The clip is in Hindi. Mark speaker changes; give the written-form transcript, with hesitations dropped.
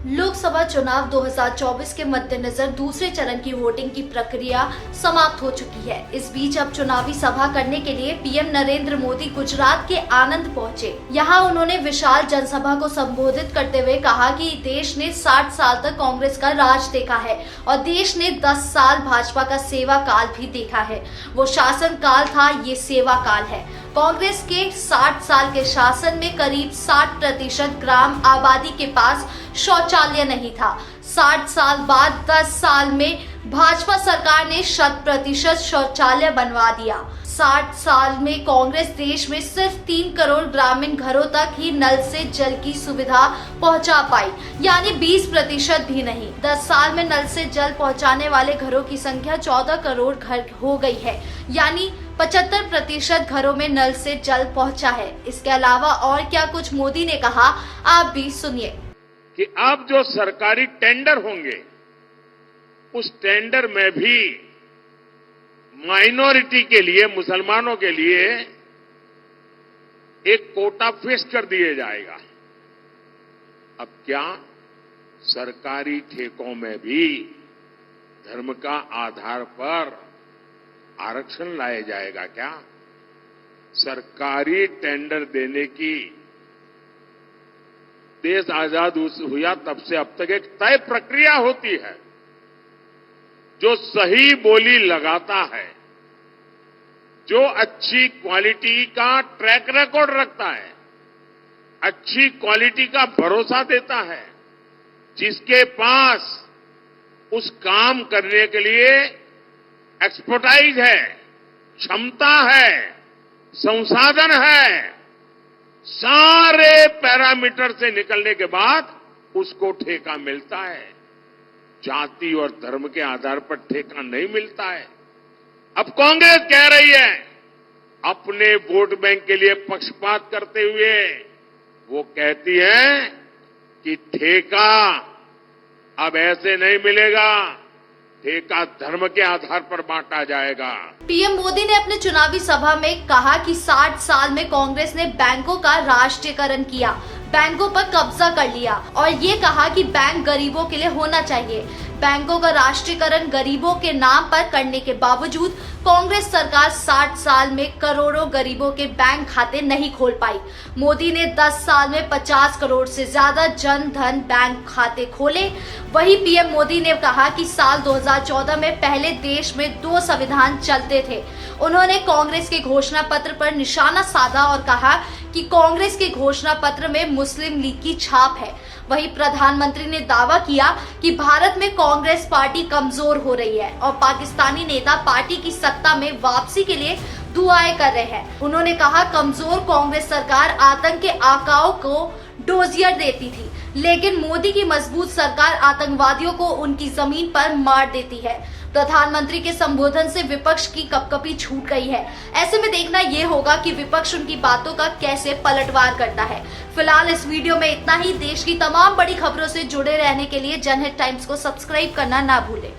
Speaker 1: लोकसभा चुनाव 2024 के मद्देनजर दूसरे चरण की वोटिंग की प्रक्रिया समाप्त हो चुकी है। इस बीच अब चुनावी सभा करने के लिए पीएम नरेंद्र मोदी गुजरात के आनंद पहुंचे। यहां उन्होंने विशाल जनसभा को संबोधित करते हुए कहा कि देश ने 60 साल तक कांग्रेस का राज देखा है और देश ने 10 साल भाजपा का सेवा काल भी देखा है। वो शासन काल था, ये सेवा काल है। कांग्रेस के 60 साल के शासन में करीब 60% ग्राम आबादी के पास शौचालय नहीं था। 60 साल बाद 10 साल में भाजपा सरकार ने 100% शौचालय बनवा दिया। 60 साल में कांग्रेस देश में सिर्फ 3 करोड़ ग्रामीण घरों तक ही नल से जल की सुविधा पहुंचा पाई, यानी 20% भी नहीं। 10 साल में नल से जल पहुंचाने वाले घरों की संख्या 14 करोड़ घर हो गई है, यानी 75% घरों में नल से जल पहुंचा है। इसके अलावा और क्या कुछ मोदी ने कहा, आप भी सुनिए।
Speaker 2: कि अब जो सरकारी टेंडर होंगे उस टेंडर में भी माइनॉरिटी के लिए, मुसलमानों के लिए एक कोटा फिक्स कर दिया जाएगा। अब क्या सरकारी ठेकों में भी धर्म का आधार पर आरक्षण लाया जाएगा क्या? सरकारी टेंडर देने की देश आजाद हुआ तब से अब तक एक तय प्रक्रिया होती है। जो सही बोली लगाता है, जो अच्छी क्वालिटी का ट्रैक रिकॉर्ड रखता है, अच्छी क्वालिटी का भरोसा देता है, जिसके पास उस काम करने के लिए एक्सपर्टाइज है, क्षमता है, संसाधन है, सारे पैरामीटर से निकलने के बाद उसको ठेका मिलता है। जाति और धर्म के आधार पर ठेका नहीं मिलता है। अब कांग्रेस कह रही है, अपने वोट बैंक के लिए पक्षपात करते हुए वो कहती है कि ठेका अब ऐसे नहीं मिलेगा, ठेका धर्म के आधार पर बांटा जाएगा।
Speaker 1: पीएम मोदी ने अपने चुनावी सभा में कहा कि 60 साल में कांग्रेस ने बैंकों का राष्ट्रीयकरण किया, बैंकों पर कब्जा कर लिया और ये कहा कि बैंक गरीबों के लिए होना चाहिए। बैंकों का राष्ट्रीयकरण गरीबों के नाम पर करने के बावजूद कांग्रेस सरकार 60 साल में करोड़ों गरीबों के बैंक खाते नहीं खोल पाई। मोदी ने 10 साल में 50 करोड़ से ज्यादा जन धन बैंक खाते खोले। वहीं पीएम मोदी ने कहा कि साल 2014 में पहले देश में 2 संविधान चलते थे। उन्होंने कांग्रेस के घोषणा पत्र पर निशाना साधा और कहा कि कांग्रेस के घोषणा पत्र में मुस्लिम लीग की छाप है। वहीं प्रधानमंत्री ने दावा किया कि भारत में कांग्रेस पार्टी कमजोर हो रही है और पाकिस्तानी नेता पार्टी की सत्ता में वापसी के लिए दुआएं कर रहे हैं। उन्होंने कहा, कमजोर कांग्रेस सरकार आतंक के आकाओं को डोजियर देती थी, लेकिन मोदी की मजबूत सरकार आतंकवादियों को उनकी जमीन पर मार देती है। प्रधानमंत्री के संबोधन से विपक्ष की कपकपी छूट गई है। ऐसे में देखना ये होगा कि विपक्ष उनकी बातों का कैसे पलटवार करता है। फिलहाल इस वीडियो में इतना ही। देश की तमाम बड़ी खबरों से जुड़े रहने के लिए जनहित टाइम्स को सब्सक्राइब करना ना भूलें।